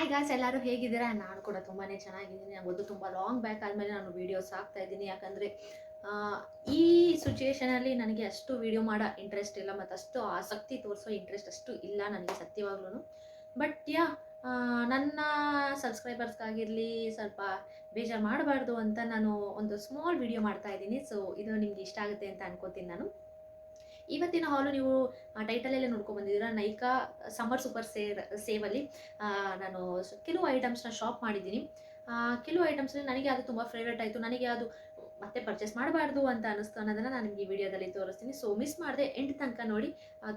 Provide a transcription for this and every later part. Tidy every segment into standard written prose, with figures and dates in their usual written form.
Hi guys, ಎಲ್ಲರೂ ಹೇಗಿದ್ದೀರಾ? ನಾನು ಕೂಡ ತುಂಬಾ ಚೆನ್ನಾಗಿದ್ದೀನಿ. ಒಂದು ತುಂಬ ಲಾಂಗ್ ಬ್ಯಾಕ್ ಆದಮೇಲೆ ನಾನು ವೀಡಿಯೋಸ್ ಹಾಕ್ತಾ ಇದ್ದೀನಿ. ಯಾಕಂದರೆ ಈ ಸಿಚುಯೇಷನಲ್ಲಿ ನನಗೆ ಅಷ್ಟು ವೀಡಿಯೋ ಮಾಡೋ ಇಂಟ್ರೆಸ್ಟ್ ಇಲ್ಲ, ಮತ್ತು ಅಷ್ಟು ಆಸಕ್ತಿ ತೋರಿಸೋ ಇಂಟ್ರೆಸ್ಟ್ ಅಷ್ಟು ಇಲ್ಲ ನನಗೆ ಸತ್ಯವಾಗ್ಲೂ. ಬಟ್ ನನ್ನ ಸಬ್ಸ್ಕ್ರೈಬರ್ಸ್ಗಾಗಿರಲಿ ಸ್ವಲ್ಪ ಬೇಜಾರು ಮಾಡಬಾರ್ದು ಅಂತ ನಾನು ಒಂದು ಸ್ಮಾಲ್ ವೀಡಿಯೋ ಮಾಡ್ತಾ ಇದ್ದೀನಿ. ಸೊ ಇದು ನಿಮ್ಗೆ ಇಷ್ಟ ಆಗುತ್ತೆ ಅಂತ ಅನ್ಕೋತೀನಿ ನಾನು. ಇವತ್ತಿನ ಹಾಲು ನೀವು ಟೈಟಲಲ್ಲೇ ನೋಡ್ಕೊಂಡು ಬಂದಿದ್ದೀರಾ. ನೈಕಾ ಸಮ್ಮರ್ ಸೂಪರ್ ಸೇವಲ್ಲಿ ನಾನು ಕೆಲವು ಐಟಮ್ಸ್ನ ಶಾಪ್ ಮಾಡಿದ್ದೀನಿ. ಕೆಲವು ಐಟಮ್ಸಲ್ಲಿ ನನಗೆ ಅದು ತುಂಬ ಫೇವ್ರೇಟ್ ಆಯಿತು. ನನಗೆ ಅದು ಮತ್ತೆ ಪರ್ಚೇಸ್ ಮಾಡಬಾರ್ದು ಅಂತ ಅನ್ನಿಸ್ತು ಅನ್ನೋದನ್ನು ನಾನು ನಿಮಗೆ ಈ ವಿಡಿಯೋದಲ್ಲಿ ತೋರಿಸ್ತೀನಿ. ಸೊ ಮಿಸ್ ಮಾಡದೆ ಎಂಡ್ ತನಕ ನೋಡಿ.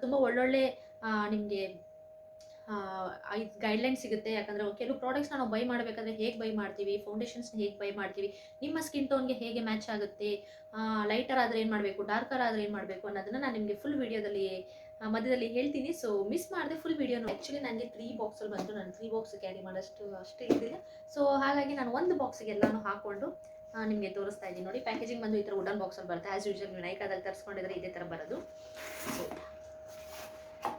ತುಂಬ ಒಳ್ಳೊಳ್ಳೆ ನಿಮಗೆ ಗೈಡ್ಲೈನ್ ಸಿಗುತ್ತೆ. ಯಾಕಂದರೆ ಕೆಲವು ಪ್ರಾಡಕ್ಟ್ಸ್ನ ನಾವು ಬೈ ಮಾಡಬೇಕಾದ್ರೆ ಹೇಗೆ ಬೈ ಮಾಡ್ತೀವಿ, ಫೌಂಡೇಶನ್ಸ್ನ ಹೇಗೆ ಬೈ ಮಾಡ್ತೀವಿ, ನಿಮ್ಮ ಸ್ಕಿನ್ ಟೋನ್ಗೆ ಹೇಗೆ ಮ್ಯಾಚ್ ಆಗುತ್ತೆ, ಲೈಟರ್ ಆದರೆ ಏನು ಮಾಡಬೇಕು, ಡಾರ್ಕರ್ ಆದರೆ ಏನು ಮಾಡಬೇಕು ಅನ್ನೋದನ್ನು ನಾನು ನಿಮಗೆ ಫುಲ್ ವೀಡಿಯೋದಲ್ಲಿ ಮಧ್ಯದಲ್ಲಿ ಹೇಳ್ತೀನಿ. ಸೊ ಮಿಸ್ ಮಾಡಿದೆ ಫುಲ್ ವೀಡಿಯೋನು. ಆ್ಯಕ್ಚುಲಿ ನನಗೆ 3 ಬಾಕ್ಸಲ್ಲಿ ಬಂತು. ನಾನು 3 ಬಾಕ್ಸ್ ಕ್ಯಾರಿ ಅಷ್ಟು ಇದ್ದಿಲ್ಲ. ಸೊ ಹಾಗಾಗಿ ನಾನು ಒಂದು ಬಾಕ್ಸಿಗೆ ಎಲ್ಲನೂ ಹಾಕ್ಕೊಂಡು ನಿಮಗೆ ತೋರಿಸ್ತಾ ಇದ್ದೀನಿ ನೋಡಿ. ಪ್ಯಾಕೇಜಿಂಗ್ ಬಂದು ಈ ಥರ ವುಡನ್ ಬಾಕ್ಸಲ್ಲಿ ಬರುತ್ತೆ. ಆ್ಯಸ್ ಯೂಶುವಲ್ ನೀವು ನೈಕಾದಲ್ಲಿ ತರಿಸ್ಕೊಂಡಿದ್ರೆ ಇದೇ ಥರ ಬರೋದು.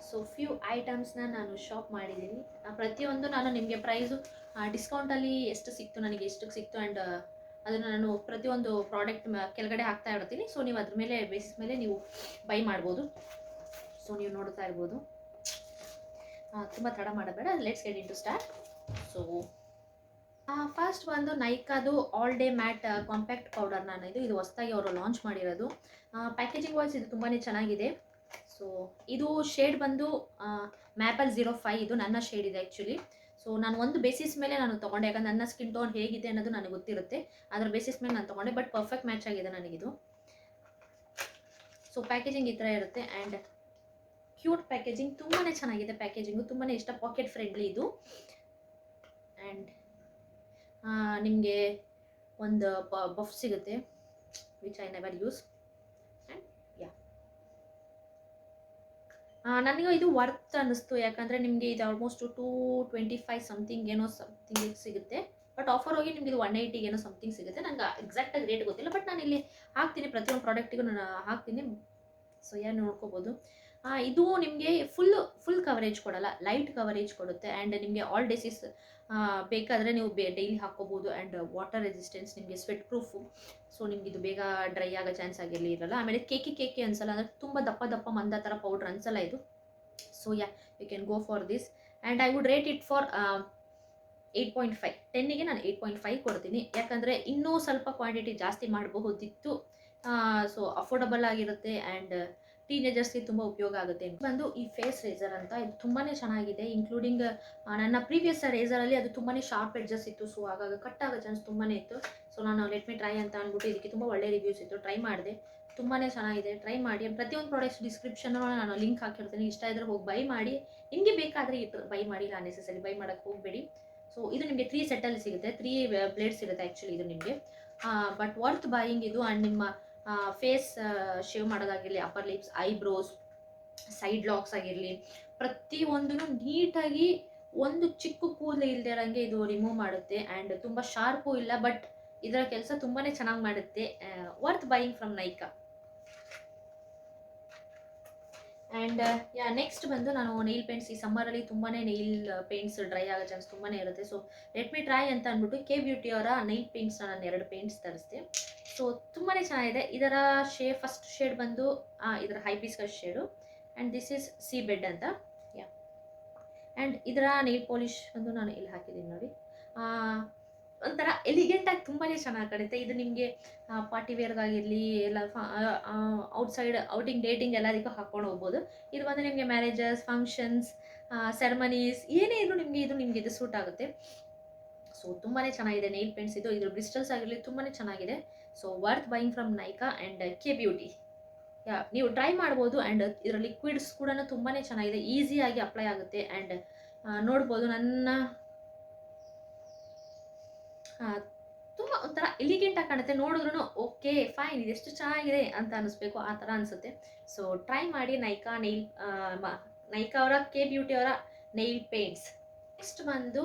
ಸೊ ಫ್ಯೂ ಐಟಮ್ಸ್ನ ನಾನು ಶಾಪ್ ಮಾಡಿದ್ದೀನಿ. ಪ್ರತಿಯೊಂದು ನಾನು ನಿಮಗೆ ಪ್ರೈಸು ಡಿಸ್ಕೌಂಟಲ್ಲಿ ಎಷ್ಟು ಸಿಕ್ತು, ನನಗೆ ಎಷ್ಟಕ್ಕೆ ಸಿಕ್ತು, ಆ್ಯಂಡ್ ಅದನ್ನು ನಾನು ಪ್ರತಿಯೊಂದು ಪ್ರಾಡಕ್ಟ್ ಕೆಳಗಡೆ ಹಾಕ್ತಾ ಇರ್ತೀನಿ. ಸೊ ನೀವು ಅದ್ರ ಮೇಲೆ ಬೇಸಿಸ್ ಮೇಲೆ ನೀವು ಬೈ ಮಾಡ್ಬೋದು. ಸೊ ನೀವು ನೋಡ್ತಾ ಇರ್ಬೋದು. ತುಂಬ ತಡ ಮಾಡಬೇಡ. Let's get in to start. So first ಒಂದು ನೈಕಾದು all day matte compact powder. ನಾನು ಇದು ಹೊಸದಾಗಿ ಅವರು ಲಾಂಚ್ ಮಾಡಿರೋದು. ಪ್ಯಾಕೇಜಿಂಗ್ ವೈಸ್ ಇದು ತುಂಬಾ ಚೆನ್ನಾಗಿದೆ. ಸೊ ಇದು ಶೇಡ್ ಬಂದು ಮ್ಯಾಪಲ್ 05. ಇದು ನನ್ನ ಶೇಡ್ ಇದೆ ಆ್ಯಕ್ಚುಲಿ. ಸೊ ನಾನು ಒಂದು ಬೇಸಿಸ್ ಮೇಲೆ ನಾನು ತೊಗೊಂಡೆ, ಯಾಕಂದ್ರೆ ನನ್ನ ಸ್ಕಿನ್ ಟೋನ್ ಹೇಗಿದೆ ಅನ್ನೋದು ನನಗೆ ಗೊತ್ತಿರುತ್ತೆ. ಅದರ ಬೇಸಿಸ್ ಮೇಲೆ ನಾನು ತೊಗೊಂಡೆ. ಬಟ್ ಪರ್ಫೆಕ್ಟ್ ಮ್ಯಾಚ್ ಆಗಿದೆ ನನಗಿದು. ಸೊ ಪ್ಯಾಕೇಜಿಂಗ್ ಈ ಥರ ಇರುತ್ತೆ. ಆ್ಯಂಡ್ ಕ್ಯೂಟ್ ಪ್ಯಾಕೇಜಿಂಗ್, ತುಂಬಾ ಚೆನ್ನಾಗಿದೆ ಪ್ಯಾಕೇಜಿಂಗು. ತುಂಬಾ ಇಷ್ಟ, ಪಾಕೆಟ್ ಫ್ರೆಂಡ್ಲಿ ಇದು. ಆ್ಯಂಡ್ ನಿಮಗೆ ಒಂದು ಬಫ್ ಸಿಗುತ್ತೆ, which I never use. And ನನಗೆ ಇದು ವರ್ತ್ ಅನ್ನಿಸ್ತು. ಯಾಕಂದರೆ ನಿಮಗೆ ಇದು ಆಲ್ಮೋಸ್ಟ್ 225 ಸಮಥಿಂಗ್ ಏನೋ ಸಮಥಿಂಗ್ ಸಿಗುತ್ತೆ. ಬಟ್ ಆಫರ್ ಹೋಗಿ ನಿಮಗೆ ಇದು 180 ಏನೋ ಸಮಥಿಂಗ್ ಸಿಗುತ್ತೆ. ನನಗೆ ಎಕ್ಸಾಕ್ಟಾಗಿ ರೇಟ್ ಗೊತ್ತಿಲ್ಲ. ಬಟ್ ನಾನು ಇಲ್ಲಿ ಹಾಕ್ತೀನಿ, ಪ್ರತಿಯೊಂದು ಪ್ರಾಡಕ್ಟಿಗೂ ನಾನು ಹಾಕ್ತೀನಿ. ಸೊ ಯಾರು ನೋಡ್ಕೋಬೋದು. ಇದು ನಿಮಗೆ ಫುಲ್ ಕವರೇಜ್ ಕೊಡಲ್ಲ, ಲೈಟ್ ಕವರೇಜ್ ಕೊಡುತ್ತೆ. ಆ್ಯಂಡ್ ನಿಮಗೆ ಆಲ್ ಡೇಸಿಸ್ ಬೇಕಾದರೆ ನೀವು ಡೈಲಿ ಹಾಕ್ಕೋಬೋದು. ಆ್ಯಂಡ್ ವಾಟರ್ ರೆಸಿಸ್ಟೆನ್ಸ್, ನಿಮಗೆ ಸ್ವೆಟ್ ಪ್ರೂಫು. ಸೊ ನಿಮ್ಗೆ ಇದು ಬೇಗ ಡ್ರೈ ಆಗೋ ಚಾನ್ಸ್ ಆಗಿರಲಿ ಇರಲ್ಲ. ಆಮೇಲೆ ಕೇಕಿ ಅನ್ಸಲ್ಲ, ಅಂದರೆ ತುಂಬ ದಪ್ಪ ಮಂದ ಥರ ಪೌಡ್ರ್ ಅನ್ಸಲ್ಲ ಇದು. So you can go for this. And I would rate it for 8.5. 10ಗೆ ನಾನು 8.5 ಕೊಡ್ತೀನಿ. ಯಾಕಂದರೆ ಇನ್ನೂ ಸ್ವಲ್ಪ ಕ್ವಾಂಟಿಟಿ ಜಾಸ್ತಿ ಮಾಡಬಹುದಿತ್ತು. ಸೊ ಅಫೋರ್ಡಬಲ್ ಆಗಿರುತ್ತೆ. ಆ್ಯಂಡ್ ಟೀನೇಜರ್ಸ್ಗೆ ತುಂಬ ಉಪಯೋಗ ಆಗುತ್ತೆ. ಬಂದು ಈ ಫೇಸ್ ರೇಸರ್ ಅಂತ, ಇದು ತುಂಬಾ ಚೆನ್ನಾಗಿದೆ. ಇನ್ಕ್ಲೂಡಿಂಗ್ ನನ್ನ ಪ್ರೀವಿಯಸ್ ರೇಸರಲ್ಲಿ ಅದು ತುಂಬಾ ಶಾರ್ಪ್ ಎಡ್ಜಸ್ ಇತ್ತು. ಸೊ ಆಗಾಗ ಕಟ್ ಆಗೋ ಚಾನ್ಸ್ ತುಂಬಾ ಇತ್ತು. ಸೊ ನಾನು ಲೆಟ್ ಮಿ ಟ್ರೈ ಅಂತ ಅಂದ್ಬಿಟ್ಟು ಇದಕ್ಕೆ ತುಂಬ ಒಳ್ಳೆ ರಿವ್ಯೂಸ್ ಇತ್ತು. ಟ್ರೈ ಮಾಡಿದೆ, ತುಂಬಾ ಚೆನ್ನಾಗಿದೆ. ಟ್ರೈ ಮಾಡಿ. ಪ್ರತಿಯೊಂದು ಪ್ರಾಡಕ್ಟ್ಸ್ ಡಿಸ್ಕ್ರಿಪ್ಷನ್ ನಾನು ಲಿಂಕ್ ಹಾಕಿರ್ತೀನಿ. ಇಷ್ಟ ಇದ್ರೆ ಹೋಗಿ ಬೈ ಮಾಡಿ. ನಿಮಗೆ ಬೇಕಾದರೆ ಬೈ ಮಾಡಿ, ಇಲ್ಲ ನೆಸೆಸರಿ ಬೈ ಮಾಡೋಕ್ಕೆ ಹೋಗಬೇಡಿ. ಸೊ ಇದು ನಿಮಗೆ 3 ಸೆಟ್ಟಲ್ಲಿ ಸಿಗುತ್ತೆ. 3 ಬ್ಲೇಡ್ಸ್ ಇರುತ್ತೆ ಆ್ಯಕ್ಚುಲಿ ಇದು ನಿಮಗೆ. ಬಟ್ ವರ್ತ್ ಬಾಯಿಂಗ್ ಇದು. ಆ್ಯಂಡ್ ನಿಮ್ಮ ಫೇಸ್ ಶೇವ್ ಮಾಡೋದಾಗಿರಲಿ, upper lips, eyebrows, side locks ಆಗಿರಲಿ, ಪ್ರತಿಯೊಂದೂ ನೀಟಾಗಿ ಒಂದು ಚಿಕ್ಕ ಕೂದಲು ಇಲ್ಲದೆ ಇರೋಂಗೆ ಇದು ರಿಮೂವ್ ಮಾಡುತ್ತೆ. ಆ್ಯಂಡ್ ತುಂಬ ಶಾರ್ಪು ಇಲ್ಲ, ಬಟ್ ಇದರ ಕೆಲಸ ತುಂಬಾ ಚೆನ್ನಾಗಿ ಮಾಡುತ್ತೆ. Worth buying from Nykaa. And next ಬಂದು ನಾನು ನೈಲ್ ಪೇಂಟ್ಸ್. ಈ ಸಮ್ಮರಲ್ಲಿ ತುಂಬಾ ನೈಲ್ ಪೇಂಟ್ಸ್ ಡ್ರೈ ಆಗೋ ಚಾನ್ಸ್ ತುಂಬಾ ಇರುತ್ತೆ. ಸೊ ಲೆಟ್ ಮಿ ಟ್ರೈ ಅಂತ ಅಂದ್ಬಿಟ್ಟು ಕೆ ಬ್ಯೂಟಿ ಅವರ ನೈಲ್ ಪೇಂಟ್ಸ್ನ ನಾನು 2 ಪೇಂಟ್ಸ್ ತರಿಸಿದೆ. ಸೊ ತುಂಬಾ ಚೆನ್ನಾಗಿದೆ. ಇದರ ಫಸ್ಟ್ ಶೇಡ್ ಬಂದು ಇದರ hibiscus shade. And this is C bed ಅಂತ. ಆ್ಯಂಡ್ ಇದರ ನೈಲ್ ಪಾಲಿಶ್ ಬಂದು ನಾನು ಇಲ್ಲಿ ಹಾಕಿದ್ದೀನಿ ನೋಡಿ. ಒಂಥರ ಎಲಿಗೆಂಟಾಗಿ ತುಂಬಾ ಚೆನ್ನಾಗಿ ಕಾಣುತ್ತೆ. ಇದು ನಿಮಗೆ ಪಾರ್ಟಿ ವೇರ್ಗಾಗಿರಲಿ, ಎಲ್ಲ ಔಟ್ಸೈಡ್ ಔಟಿಂಗ್ ಡೇಟಿಂಗ್ ಎಲ್ಲದಕ್ಕೂ ಹಾಕ್ಕೊಂಡು ಹೋಗ್ಬೋದು. ಇದು ಬಂದು ನಿಮಗೆ ಮ್ಯಾರೇಜಸ್, ಫಂಕ್ಷನ್ಸ್, ಸೆರೆಮನೀಸ್ ಏನೇ ಇದ್ರೂ ನಿಮಗೆ ಇದು ಸೂಟ್ ಆಗುತ್ತೆ. ಸೊ ತುಂಬಾ ಚೆನ್ನಾಗಿದೆ ನೈಲ್ ಪೇಂಟ್ಸ್ ಇದು. ಇದ್ರ ಬ್ರಿಸ್ಟಲ್ಸ್ ಆಗಿರಲಿ ತುಂಬಾ ಚೆನ್ನಾಗಿದೆ. So worth buying from Nykaa and K beauty. ನೀವು ಟ್ರೈ ಮಾಡ್ಬೋದು. ಆ್ಯಂಡ್ ಇದರ ಲಿಕ್ವಿಡ್ಸ್ ಕೂಡ ತುಂಬಾ ಚೆನ್ನಾಗಿದೆ, ಈಸಿಯಾಗಿ ಅಪ್ಲೈ ಆಗುತ್ತೆ. ಆ್ಯಂಡ್ ನೋಡ್ಬೋದು ನನ್ನ ತುಂಬ ಒಂಥರ ಎಲಿಗೆಂಟಾಗಿ ಕಾಣುತ್ತೆ. ನೋಡಿದ್ರೂ ಓಕೆ ಫೈನ್, ಇದೆಷ್ಟು ಚೆನ್ನಾಗಿದೆ ಅಂತ ಅನ್ನಿಸ್ಬೇಕು, ಆ ಥರ ಅನಿಸುತ್ತೆ. ಸೊ ಟ್ರೈ ಮಾಡಿ ನೈಕಾ ಅವರ ಕೆ ಬ್ಯೂಟಿ ಅವರ ನೈಲ್ ಪೇಂಟ್ಸ್. ನೆಕ್ಸ್ಟ್ ಬಂದು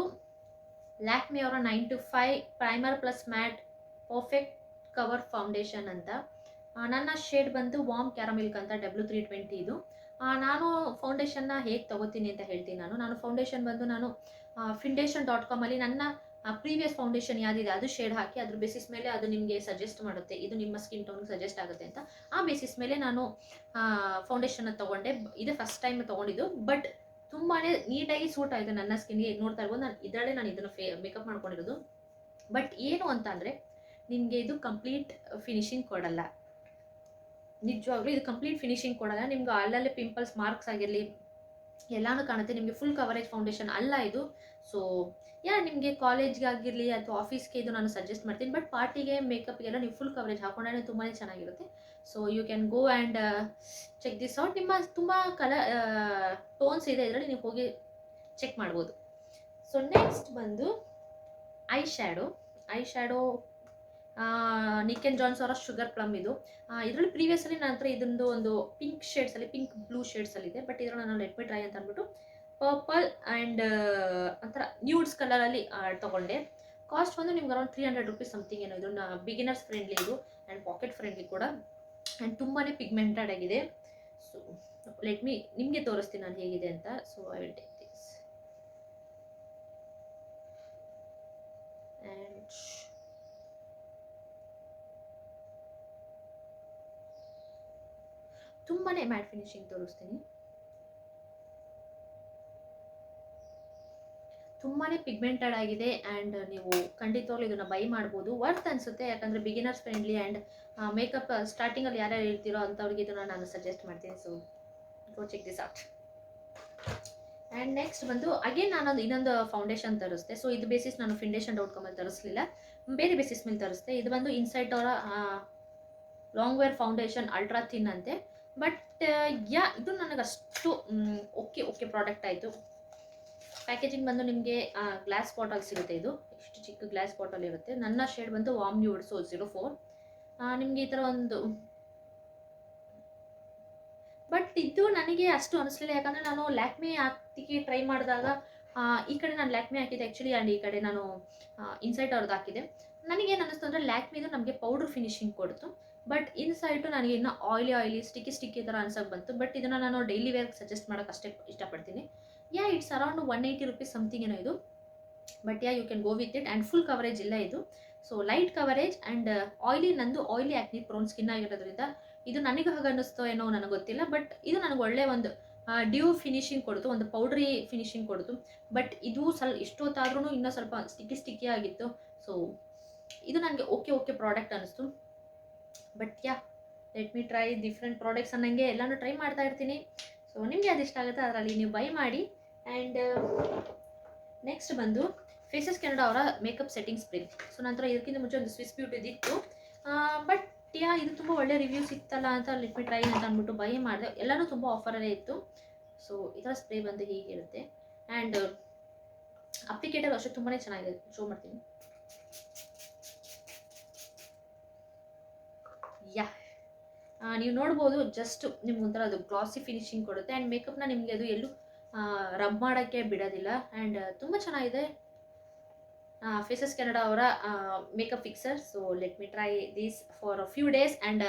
ಲ್ಯಾಕ್ಮಿ ಅವರ 925 primer plus mat perfect cover foundation ಅಂತ. ನನ್ನ ಶೇಡ್ ಬಂದು ವಾರ್ಮ್ ಕ್ಯಾರಮಿಲ್ಕ್ ಅಂತ W320 ಇದು. ನಾನು ಫೌಂಡೇಶನ್ನ ಹೇಗೆ ತೊಗೋತೀನಿ ಅಂತ ಹೇಳ್ತೀನಿ. ನಾನು ಫೌಂಡೇಶನ್ ಬಂದು ನಾನು Finndation.com ನನ್ನ ಪ್ರೀವಿಯಸ್ ಫೌಂಡೇಶನ್ ಯಾವುದಿದೆ ಅದು ಶೇಡ್ ಹಾಕಿ ಅದ್ರ ಬೇಸಿಸ್ ಮೇಲೆ ಅದು ನಿಮಗೆ ಸಜೆಸ್ಟ್ ಮಾಡುತ್ತೆ, ಇದು ನಿಮ್ಮ ಸ್ಕಿನ್ ಟೋನ್ಗೆ ಸಜೆಸ್ಟ್ ಆಗುತ್ತೆ ಅಂತ. ಆ ಬೇಸಿಸ್ ಮೇಲೆ ನಾನು ಫೌಂಡೇಶನ್ನ ತೊಗೊಂಡೆ. ಇದೇ ಫಸ್ಟ್ ಟೈಮ್ ತೊಗೊಂಡಿದ್ದು, ಬಟ್ ತುಂಬಾ ನೀಟಾಗಿ ಸೂಟ್ ಆಯಿತು ನನ್ನ ಸ್ಕಿನ್ಗೆ. ನೋಡ್ತಾ ಇರ್ಬೋದು, ನಾನು ಇದನ್ನು ಮೇಕಪ್ ಮಾಡ್ಕೊಂಡಿರೋದು. ಬಟ್ ಏನು ಅಂತ ಅಂದರೆ, ನಿಮಗೆ ಇದು ಕಂಪ್ಲೀಟ್ ಫಿನಿಶಿಂಗ್ ಕೊಡಲ್ಲ. ನಿಜವಾಗ್ಲೂ ಇದು ಕಂಪ್ಲೀಟ್ ಫಿನಿಶಿಂಗ್ ಕೊಡಲ್ಲ. ನಿಮ್ಗೆ ಅಲ್ಲಲ್ಲೇ ಪಿಂಪಲ್ಸ್ ಮಾರ್ಕ್ಸ್ ಆಗಿರಲಿ ಎಲ್ಲಾನು ಕಾಣುತ್ತೆ. ನಿಮಗೆ ಫುಲ್ ಕವರೇಜ್ ಫೌಂಡೇಶನ್ ಅಲ್ಲ ಇದು. ಸೊ ನಿಮಗೆ ಕಾಲೇಜ್ಗೆ ಆಗಿರಲಿ ಅಥವಾ ಆಫೀಸ್ಗೆ ಇದು ನಾನು ಸಜೆಸ್ಟ್ ಮಾಡ್ತೀನಿ. ಬಟ್ ಪಾರ್ಟಿಗೆ ಮೇಕಪ್ಗೆಲ್ಲ ನೀವು ಫುಲ್ ಕವರೇಜ್ ಹಾಕೊಂಡ್ರೆ ತುಂಬಾ ಚೆನ್ನಾಗಿರುತ್ತೆ. So you can go and check this out. ನಿಮ್ಮ ತುಂಬ ಟೋನ್ಸ್ ಇದೆ ಇದರಲ್ಲಿ, ನೀವು ಹೋಗಿ ಚೆಕ್ ಮಾಡ್ಬೋದು. ಸೊ ನೆಕ್ಸ್ಟ್ ಬಂದು eye shadow Nick and Jones ಅವರ ಶುಗರ್ ಪ್ಲಮ್. ಇದರಲ್ಲಿ ಪ್ರೀವಿಯಸ್ಸಲ್ಲಿ ನನ್ನ ಹತ್ರ ಇದೊಂದು ಒಂದು ಪಿಂಕ್ ಶೇಡ್ಸಲ್ಲಿ, ಪಿಂಕ್ ಬ್ಲೂ ಶೇಡ್ಸಲ್ಲಿದೆ. ಬಟ್ ಇದರಲ್ಲಿ ನಾನು ಲೆಟ್ ಮಿ ಟ್ರೈ ಅಂತ ಅಂದ್ಬಿಟ್ಟು ಪರ್ಪಲ್ ಆ್ಯಂಡ್ ಒಂಥರ ನ್ಯೂಡ್ಸ್ ಕಲರಲ್ಲಿ ತೊಗೊಂಡೆ. ಕಾಸ್ಟ್ ಬಂದು ನಿಮ್ಗೆ ಅರೌಂಡ್ 300 ರೂಪೀಸ್ ಸಮಥಿಂಗ್ ಏನೋ. ಇದು ಬಿಗಿನರ್ಸ್ ಫ್ರೆಂಡ್ಲಿ ಇದು ಆ್ಯಂಡ್ ಪಾಕೆಟ್ ಫ್ರೆಂಡ್ಲಿ ಕೂಡ, ಆ್ಯಂಡ್ ತುಂಬಾ ಪಿಗ್ಮೆಂಟೆಡ್ ಆಗಿದೆ. ಸೊ ಲೆಟ್ ಮಿ ನಿಮಗೆ ತೋರಿಸ್ತೀನಿ ನಾನು ಹೇಗಿದೆ ಅಂತ. So I will take this and ತುಂಬಾ ಮ್ಯಾಟ್ ಫಿನಿಶಿಂಗ್ ತೋರಿಸ್ತೀನಿ. ತುಂಬಾ ಪಿಗ್ಮೆಂಟೆಡ್ ಆಗಿದೆ ಆ್ಯಂಡ್ ನೀವು ಖಂಡಿತವಾಗ್ಲೂ ಇದನ್ನು ಬೈ ಮಾಡ್ಬೋದು. ವರ್ತ್ ಅನಿಸುತ್ತೆ, ಯಾಕಂದರೆ ಬಿಗಿನರ್ಸ್ ಫ್ರೆಂಡ್ಲಿ ಆ್ಯಂಡ್ ಮೇಕಪ್ ಸ್ಟಾರ್ಟಿಂಗಲ್ಲಿ ಯಾರ್ಯಾರು ಇರ್ತೀರೋ ಅಂಥವ್ರಿಗೆ ಇದನ್ನು ನಾನು ಸಜೆಸ್ಟ್ ಮಾಡ್ತೀನಿ. So go check this out. And next ಬಂದು ಅಗೇನ್ ನಾನೊಂದು ಇನ್ನೊಂದು ಫೌಂಡೇಶನ್ ತರಿಸ್ದೆ. ಸೊ ಇದು ಬೇಸಿಸ್ ನಾನು Finndation.com ತರಿಸಲಿಲ್ಲ, ಬೇರೆ ಬೇಸಿಸ್ ಮೇಲೆ ತರಿಸ್ದೆ. ಇದು ಬಂದು ಇನ್ಸೈಟ್ ಅವರ long wear foundation ultra thin ಅಂತೆ. ಬಟ್ ಇದು ನನಗಷ್ಟು ಓಕೆ ಪ್ರಾಡಕ್ಟ್ ಆಯಿತು. ಪ್ಯಾಕೇಜಿಂಗ್ ಬಂದು ನಿಮಗೆ ಗ್ಲಾಸ್ ಬಾಟಲ್ ಸಿಗುತ್ತೆ. ಇದು ಎಷ್ಟು ಚಿಕ್ಕ ಗ್ಲಾಸ್ ಬಾಟಲ್ ಇರುತ್ತೆ. ನನ್ನ ಶೇಡ್ ಬಂದು ವಾರ್ಮ್ ನ್ಯೂಡ್ 04. ನಿಮಗೆ ಈ ಥರ ಒಂದು, ಬಟ್ ಇದು ನನಗೆ ಅಷ್ಟು ಅನಿಸ್ಲಿಲ್ಲ. ಯಾಕಂದರೆ ನಾನು ಲ್ಯಾಕ್ಮಿ ಹಾಕಿ ಟ್ರೈ ಮಾಡಿದಾಗ ಈ ಕಡೆ ನಾನು ಲ್ಯಾಕ್ಮಿ ಹಾಕಿದ್ದೆ ಆ್ಯಕ್ಚುಲಿ, ಆ್ಯಂಡ್ ಈ ಕಡೆ ನಾನು ಇನ್ಸೈಟ್ ಅವ್ರದ್ದು ಹಾಕಿದೆ. ನನಗೇನು ಅನ್ನಿಸ್ತು ಅಂದರೆ ಲ್ಯಾಕ್ಮಿದು ನಮಗೆ ಪೌಡರ್ ಫಿನಿಶಿಂಗ್ ಕೊಡ್ತು, ಬಟ್ ಇನ್ಸೈಟು ನನಗೆ ಇನ್ನೂ ಆಯಿಲಿ ಸ್ಟಿಕ್ಕಿ ಥರ ಅನ್ಸೋಕೆ ಬಂತು. ಬಟ್ ಇದನ್ನು ನಾನು ಡೈಲಿ ವೇರ್ಗೆ ಸಜೆಸ್ಟ್ ಮಾಡೋಕ್ಕೆ ಅಷ್ಟೇ ಇಷ್ಟಪಡ್ತೀನಿ. ಇಟ್ಸ್ ಅರೌಂಡ್ 180 ರೂಪೀಸ್ ಸಮಥಿಂಗ್ ಏನೋ ಇದು. But you can go with it. And full coverage ಇಲ್ಲ ಇದು. ಸೊ ಲೈಟ್ ಕವರೇಜ್ ಆ್ಯಂಡ್ ನಂದು ಆಯಿಲಿ ಆ್ಯಕ್ನಿ ಪ್ರೋನ್ ಸ್ಕಿನ್ ಆಗಿರೋದ್ರಿಂದ ಇದು ನನಗೆ ಹಾಗೆ ಅನ್ನಿಸ್ತೋ ಏನೋ ನನಗೆ ಗೊತ್ತಿಲ್ಲ. ಬಟ್ ಇದು ನನಗೆ ಒಳ್ಳೆ ಒಂದು ಡ್ಯೂ ಫಿನಿಶಿಂಗ್ ಕೊಡ್ತು, ಒಂದು ಪೌಡ್ರಿ ಫಿನಿಶಿಂಗ್ ಕೊಡ್ತು. ಬಟ್ ಇದು ಇಷ್ಟೊತ್ತಾದ್ರೂ ಇನ್ನೂ ಸ್ವಲ್ಪ ಸ್ಟಿಕ್ಕಿ ಆಗಿತ್ತು. ಸೊ ಇದು ನನಗೆ ಓಕೆ ಪ್ರಾಡಕ್ಟ್ ಅನ್ನಿಸ್ತು. But let me try different products ಅನ್ನಂಗೆ ಎಲ್ಲನೂ ಟ್ರೈ ಮಾಡ್ತಾ ಇರ್ತೀನಿ. ಸೊ ನಿಮಗೆ ಅದು ಇಷ್ಟ ಆಗುತ್ತೆ ಅದರಲ್ಲಿ ನೀವು ಬೈ ಮಾಡಿ. ಆ್ಯಂಡ್ ನೆಕ್ಸ್ಟ್ ಬಂದು ಫೇಸಸ್ ಕೆನಡಾ ಅವರ ಮೇಕಪ್ ಸೆಟ್ಟಿಂಗ್ ಸ್ಪ್ರೇ. ಸೊ ನಂತರ ಇದಕ್ಕಿಂತ ಮುಂಚೆ ಒಂದು ಸ್ವಿಸ್ ಬ್ಯೂಟಿದಿತ್ತು, ಬಟ್ ಇದು ತುಂಬ ಒಳ್ಳೆ ರಿವ್ಯೂ ಸಿಕ್ತಲ್ಲ ಅಂತ ಲೆಟ್ ಮಿ ಟ್ರೈ ಅಂತ ಅಂದ್ಬಿಟ್ಟು ಬೈ ಮಾಡಿದೆ. ಎಲ್ಲನೂ ತುಂಬ ಆಫರಲ್ಲೇ ಇತ್ತು. ಸೊ ಈ ಥರ ಸ್ಪ್ರೇ ಬಂದು ಹೀಗಿರುತ್ತೆ. ಆ್ಯಂಡ್ ಅಪ್ಲಿಕೇಟರ್ ಅಷ್ಟೇ ತುಂಬಾ ಚೆನ್ನಾಗಿದೆ, ಶೋ ಮಾಡ್ತೀನಿ. ನೀವು ನೋಡ್ಬೋದು, ಜಸ್ಟ್ ನಿಮ್ಗೆ ಒಂಥರ ಅದು ಗ್ಲಾಸಿ ಫಿನಿಶಿಂಗ್ ಕೊಡುತ್ತೆ. ಆ್ಯಂಡ್ ಮೇಕಪ್ನ ನಿಮಗೆ ಅದು ಎಲ್ಲೂ ರಬ್ ಮಾಡೋಕ್ಕೆ ಬಿಡೋದಿಲ್ಲ. ಆ್ಯಂಡ್ ತುಂಬ ಚೆನ್ನಾಗಿದೆ ಫೇಸಸ್ ಕೆನಡಾ ಅವರ makeup fixer. So let me try this for a few days. And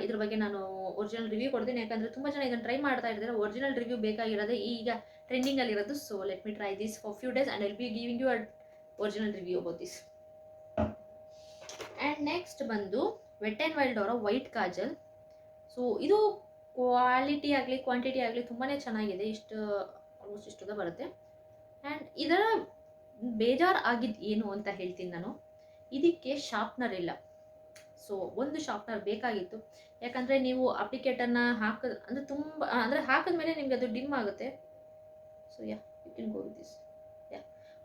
ಇದ್ರ ಬಗ್ಗೆ ನಾನು ಒರಿಜಿನಲ್ ರಿವ್ಯೂ ಕೊಡ್ತೀನಿ, ಯಾಕಂದರೆ ತುಂಬ ಜನ ಇದನ್ನು ಟ್ರೈ ಮಾಡ್ತಾ ಇದ್ದಾರೆ. ಒರಿಜಿನಲ್ ರಿವ್ಯೂ ಬೇಕಾಗಿರೋದೇ ಈಗ ಟ್ರೆಂಡಿಂಗಲ್ಲಿರೋದು. So let me try this for few days and I'll be giving you a original review about this. And next ಬಂದು ವೆಟ್ ಆ್ಯಂಡ್ ವೈಲ್ಡ್ ಅವರ ವೈಟ್ ಕಾಜಲ್. ಸೊ ಇದು ಕ್ವಾಲಿಟಿ ಆಗಲಿ ಕ್ವಾಂಟಿಟಿ ಆಗಲಿ ತುಂಬಾ ಚೆನ್ನಾಗಿದೆ. ಆಲ್ಮೋಸ್ಟ್ ಇಷ್ಟುದ ಬರುತ್ತೆ. ಆ್ಯಂಡ್ ಇದರ ಬೇಜಾರು ಆಗಿದ್ದು ಏನು ಅಂತ ಹೇಳ್ತೀನಿ ನಾನು. ಇದಕ್ಕೆ ಶಾರ್ಪ್ನರ್ ಇಲ್ಲ. ಸೊ ಒಂದು ಶಾರ್ಪ್ನರ್ ಬೇಕಾಗಿತ್ತು, ಯಾಕಂದರೆ ನೀವು ಅಪ್ಲಿಕೇಟರ್ನ ಹಾಕಿದ್ಮೇಲೆ ನಿಮಗೆ ಅದು ಡಿಮ್ ಆಗುತ್ತೆ. So you can go with this.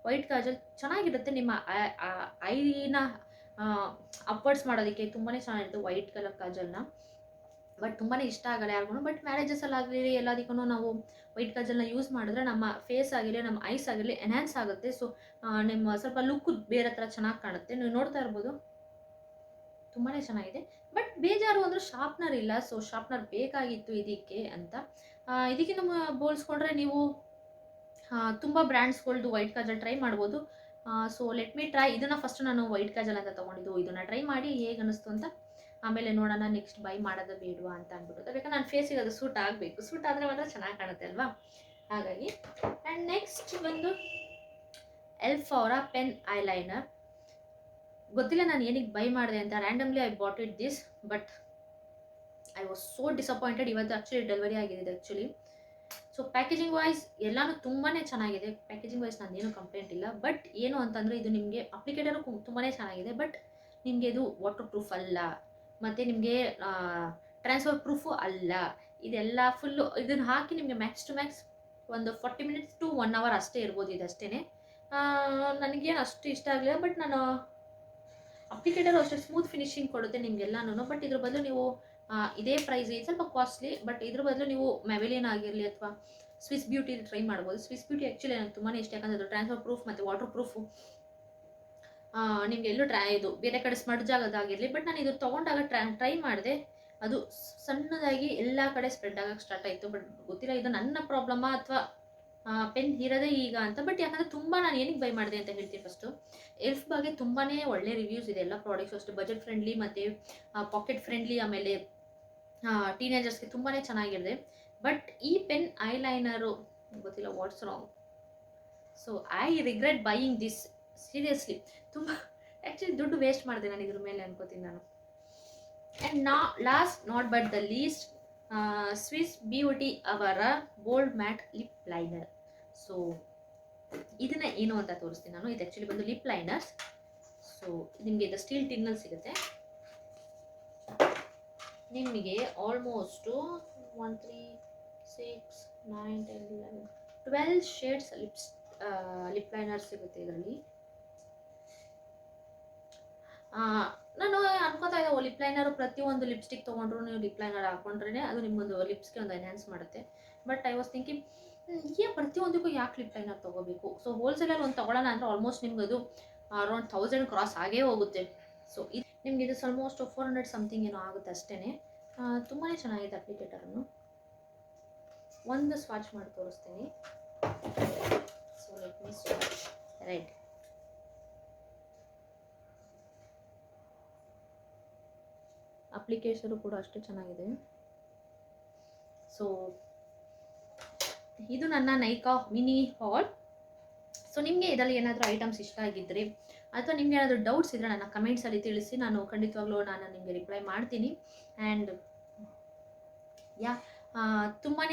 White kajal ಚೆನ್ನಾಗಿರುತ್ತೆ, ನಿಮ್ಮ ಐನ ಅಪ್ವರ್ಡ್ಸ್ ಮಾಡೋದಕ್ಕೆ ತುಂಬಾ ಚೆನ್ನಾಗಿರುತ್ತೆ ವೈಟ್ ಕಲರ್ ಕಾಜಲ್ನ. ಬಟ್ ತುಂಬಾ ಇಷ್ಟ ಆಗಲ್ಲ ಯಾರಿಗೂ. ಬಟ್ ಮ್ಯಾರೇಜಸ್ಸಲ್ಲಾಗಲಿ ಎಲ್ಲದಕ್ಕೂ ನಾವು ವೈಟ್ ಕಾಜಲ್ನ ಯೂಸ್ ಮಾಡಿದ್ರೆ ನಮ್ಮ ಫೇಸ್ ಆಗಿರಲಿ ನಮ್ಮ ಐಸ್ ಆಗಿರಲಿ ಎನ್ಹ್ಯಾನ್ಸ್ ಆಗುತ್ತೆ. ಸೊ ನಿಮ್ಮ ಸ್ವಲ್ಪ ಲುಕ್ಕು ಬೇರೆ ಥರ ಚೆನ್ನಾಗಿ ಕಾಣುತ್ತೆ. ನೀವು ನೋಡ್ತಾ ಇರ್ಬೋದು, ತುಂಬಾ ಚೆನ್ನಾಗಿದೆ. ಬಟ್ ಬೇಜಾರು ಅಂದರೆ ಶಾರ್ಪ್ನರ್ ಇಲ್ಲ. ಸೊ ಶಾರ್ಪ್ನರ್ ಬೇಕಾಗಿತ್ತು ಇದಕ್ಕೆ ಅಂತ. ಇದಕ್ಕೆ ನಮ್ಮ ಹೋಲಿಸ್ಕೊಂಡ್ರೆ ನೀವು ತುಂಬ ಬ್ರ್ಯಾಂಡ್ಸ್ಗಳ್ದು ವೈಟ್ ಕಾಜಲ್ ಟ್ರೈ ಮಾಡ್ಬೋದು. So let me try. ಇದನ್ನು ಫಸ್ಟ್ ನಾನು ವೈಟ್ ಕಾಜಲ್ ಅಂತ ತೊಗೊಂಡಿದ್ದು. ಇದನ್ನು ಟ್ರೈ ಮಾಡಿ ಹೇಗೆ ಅನ್ನಿಸ್ತು ಅಂತ ಆಮೇಲೆ ನೋಡೋಣ ನೆಕ್ಸ್ಟ್ ಬೈ ಮಾಡೋದು ಬೇಡವಾ ಅಂತ ಅಂದ್ಬಿಟ್ಟು. ಬೇಕಾದ್ರೆ ನನ್ನ ಫೇಸಿಗೆ ಅದು ಸೂಟ್ ಆಗಬೇಕು, ಸೂಟ್ ಆದರೆ ಮಾತ್ರ ಚೆನ್ನಾಗಿ ಕಾಣುತ್ತೆ ಅಲ್ವಾ, ಹಾಗಾಗಿ. ಆ್ಯಂಡ್ ನೆಕ್ಸ್ಟ್ ಬಂದು ಎಲ್ಫ್ ಅವರ ಪೆನ್ ಐಲೈನರ್. ಗೊತ್ತಿಲ್ಲ ನಾನು ಏನಕ್ಕೆ ಬೈ ಮಾಡಿದೆ ಅಂತ, randomly I bought it this, but I was so disappointed. ಇವತ್ತು ಆ್ಯಕ್ಚುಲಿ ಡೆಲಿವರಿ ಆಗಿದೆ ಆ್ಯಕ್ಚುಲಿ. ಸೊ ಪ್ಯಾಕೇಜಿಂಗ್ ವೈಸ್ ಎಲ್ಲನೂ ತುಂಬಾ ಚೆನ್ನಾಗಿದೆ, ಪ್ಯಾಕೇಜಿಂಗ್ ವೈಸ್ ನಾನೇನು ಕಂಪ್ಲೇಂಟ್ ಇಲ್ಲ. ಬಟ್ ಏನು ಅಂತಂದರೆ ಇದು ನಿಮಗೆ ಅಪ್ಲಿಕೇಟರು ತುಂಬಾ ಚೆನ್ನಾಗಿದೆ, ಬಟ್ ನಿಮಗೆ ಇದು ವಾಟರ್ ಪ್ರೂಫ್ ಅಲ್ಲ, ಮತ್ತು ನಿಮಗೆ ಟ್ರಾನ್ಸ್ಫರ್ ಪ್ರೂಫು ಅಲ್ಲ. ಇದೆಲ್ಲ ಫುಲ್ಲು ಇದನ್ನು ಹಾಕಿ ನಿಮಗೆ ಮ್ಯಾಕ್ಸ್ ಟು ಮ್ಯಾಕ್ಸ್ ಒಂದು 40 ಮಿನಿಟ್ಸ್ ಟು 1 ಅವರ್ ಅಷ್ಟೇ ಇರ್ಬೋದು, ಇದಷ್ಟೇ. ನನಗೇನು ಅಷ್ಟು ಇಷ್ಟ ಆಗಲಿಲ್ಲ. ಬಟ್ ನಾನು ಅಪ್ಲಿಕೇಟರು ಅಷ್ಟೇ ಸ್ಮೂತ್ ಫಿನಿಶಿಂಗ್ ಕೊಡುತ್ತೆ ನಿಮಗೆಲ್ಲನೂ. ಬಟ್ ಇದ್ರ ಬದಲು ನೀವು ಇದೇ ಪ್ರೈಸ್ ಸ್ವಲ್ಪ ಕಾಸ್ಟ್ಲಿ, ಬಟ್ ಇದ್ರ ಬದಲು ನೀವು ಮೆವೆಲಿನ್ ಆಗಿರಲಿ ಅಥವಾ ಸ್ವಿಸ್ ಬ್ಯೂಟಿ ಟ್ರೈ ಮಾಡ್ಬೋದು. ಸ್ವಿಸ್ ಬ್ಯೂಟಿ ಆ್ಯಕ್ಚುಲಿ ನನಗೆ ತುಂಬಾ ಇಷ್ಟ, ಯಾಕಂದರೆ ಅದು ಟ್ರಾನ್ಸ್ಫರ್ ಪ್ರೂಫ್ ಮತ್ತು ವಾಟರ್ ಪ್ರೂಫು. ನಿಮಗೆ ಎಲ್ಲೂ ಇದು ಬೇರೆ ಕಡೆ ಸ್ಮಡ್ಜ್ ಆಗೋದಾಗಿರಲಿ. ಬಟ್ ನಾನು ಇದು ತೊಗೊಂಡಾಗ ಟ್ರೈ ಮಾಡಿದೆ, ಅದು ಸಣ್ಣದಾಗಿ ಎಲ್ಲ ಕಡೆ ಸ್ಪ್ರೆಡ್ ಆಗೋಕ್ಕೆ ಸ್ಟಾರ್ಟ್ ಆಯಿತು. ಬಟ್ ಗೊತ್ತಿಲ್ಲ ಇದು ನನ್ನ ಪ್ರಾಬ್ಲಮ್ಮಾ ಅಥವಾ ಪೆನ್ ಇರೋದೇ ಈಗ ಅಂತ. ಬಟ್ ಯಾಕಂದರೆ ತುಂಬ ನಾನು ಏನಕ್ಕೆ ಬೈ ಮಾಡಿದೆ ಅಂತ ಹೇಳ್ತೀನಿ. ಫಸ್ಟು ಎಲ್ಫ್ ಬಗ್ಗೆ ತುಂಬಾ ಒಳ್ಳೆ ರಿವ್ಯೂಸ್ ಇದೆ, ಎಲ್ಲ ಪ್ರಾಡಕ್ಟ್ಸ್ ಅಷ್ಟು ಬಜೆಟ್ ಫ್ರೆಂಡ್ಲಿ ಮತ್ತು ಪಾಕೆಟ್ ಫ್ರೆಂಡ್ಲಿ, ಆಮೇಲೆ ಟೀನೇಜರ್ಸ್ಗೆ ತುಂಬಾ ಚೆನ್ನಾಗಿದೆ. ಬಟ್ ಈ ಪೆನ್ ಐಲೈನರು ಗೊತ್ತಿಲ್ಲ what's wrong. So I regret buying this seriously. ತುಂಬ ಆ್ಯಕ್ಚುಲಿ ದುಡ್ಡು ವೇಸ್ಟ್ ಮಾಡಿದೆ ನಾನು ಇದ್ರ ಮೇಲೆ ಅನ್ಕೋತೀನಿ ನಾನು. And last not but the least, Swiss beauty ಅವರ bold matte lip liner. So ಇದನ್ನ ಏನು ಅಂತ ತೋರಿಸ್ತೀನಿ ನಾನು. ಇದು ಆ್ಯಕ್ಚುಲಿ ಬಂದು ಲಿಪ್ ಲೈನರ್ಸ್. ಸೊ ನಿಮಗೆ ಇದು ಸ್ಟೀಲ್ ಟಿನ್ನಲ್ಲಿ ಸಿಗುತ್ತೆ. ನಿಮಗೆ ಆಲ್ಮೋಸ್ಟು 1 3 6 9 10 11 12 ಶೇಡ್ಸ್ ಲಿಪ್ ಲೈನರ್ ಸಿಗುತ್ತೆ ಇದರಲ್ಲಿ. ನಾನು ಅನ್ಕೋತಾ ಇದ್ದೆ ಲಿಪ್ ಲೈನರು ಪ್ರತಿಯೊಂದು ಲಿಪ್ಸ್ಟಿಕ್ ತೊಗೊಂಡ್ರು ನೀವು ಲಿಪ್ ಲೈನರ್ ಹಾಕೊಂಡ್ರೆ ಅದು ನಿಮ್ಮೊಂದು ಲಿಪ್ಸ್ಗೆ ಒಂದು ಎನ್ಹ್ಯಾನ್ಸ್ ಮಾಡುತ್ತೆ. ಬಟ್ ಐ ವಾಸ್ ಥಿಂಕಿಂಗ್ ಪ್ರತಿಯೊಂದಕ್ಕೂ ಯಾಕೆ ಲಿಪ್ ಲೈನರ್ ತೊಗೋಬೇಕು. ಸೊ ಹೋಲ್ಸೇಲಲ್ಲಿ ಒಂದು ತೊಗೊಳ್ಳೋಣ ಅಂದರೆ ಆಲ್ಮೋಸ್ಟ್ ನಿಮ್ಗೆ ಅದು ಅರೌಂಡ್ 1000 ಕ್ರಾಸ್ ಆಗೇ ಹೋಗುತ್ತೆ. ಸೊ ಇದು ನಿಮ್ಗೆ ಇದು ಆಲ್ಮೋಸ್ಟ್ 400 ಸಮಥಿಂಗ್ ಏನೋ ಆಗುತ್ತೆ ಅಷ್ಟೇ. ತುಂಬಾ ಚೆನ್ನಾಗಿದೆ ಅಪ್ಲಿಕೇಟರನ್ನು. ಒಂದು ಸ್ವಾಚ್ ಮಾಡಿ ತೋರಿಸ್ತೀನಿ. So let me swatch. Right, application ಕೂಡ ಅಷ್ಟೇ ಚೆನ್ನಾಗಿದೆ. ಸೊ ಇದು ನನ್ನ ನೈಕಾ ಮಿನಿ ಹಾಲ್. ಸೊ ನಿಮಗೆ ಇದರಲ್ಲಿ ಏನಾದರೂ ಐಟಮ್ಸ್ ಇಷ್ಟ ಆಗಿದ್ದರೆ ಅಥವಾ ನಿಮ್ಗೆ ಏನಾದರೂ ಡೌಟ್ಸ್ ಇದ್ದರೆ ನನ್ನ ಕಮೆಂಟ್ಸಲ್ಲಿ ತಿಳಿಸಿ, ನಾನು ಖಂಡಿತವಾಗ್ಲೂ ನಾನು ನಿಮಗೆ ರಿಪ್ಲೈ ಮಾಡ್ತೀನಿ. ಆ್ಯಂಡ್ ತುಂಬಾ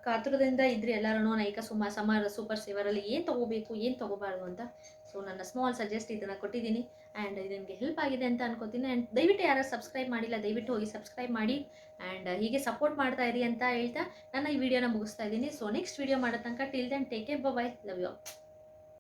ಕಾತುರದಿಂದ ಇದ್ದರೆ ಎಲ್ಲರೂ ನೈಕಾ ಸಮರ್ ಸೂಪರ್ ಸೇವರಲ್ಲಿ ಏನು ತೊಗೋಬೇಕು ಏನು ತೊಗೋಬಾರ್ದು ಅಂತ. ಸೊ ನನ್ನ ಸ್ಮಾಲ್ ಸಜೆಸ್ಟ್ ಇದನ್ನು ಕೊಟ್ಟಿದ್ದೀನಿ ಆ್ಯಂಡ್ ಇದು ನಿಮಗೆ ಹೆಲ್ಪ್ ಆಗಿದೆ ಅಂತ ಅನ್ಕೋತೀನಿ. ಆ್ಯಂಡ್ ದಯವಿಟ್ಟು ಯಾರು ಸಬ್ಸ್ಕ್ರೈಬ್ ಮಾಡಿಲ್ಲ ದಯವಿಟ್ಟು ಹೋಗಿ ಸಬ್ಸ್ಕ್ರೈಬ್ ಮಾಡಿ ಆ್ಯಂಡ್ ಹೀಗೆ ಸಪೋರ್ಟ್ ಮಾಡ್ತಾ ಇರಿ ಅಂತ ಹೇಳ್ತಾ ನನ್ನ ಈ ವಿಡಿಯೋನ ಮುಗಿಸ್ತಾ ಇದ್ದೀನಿ. ಸೊ ನೆಕ್ಸ್ಟ್ ವಿಡಿಯೋ ಮಾಡೋ ತನಕ till then take care, bye, love you.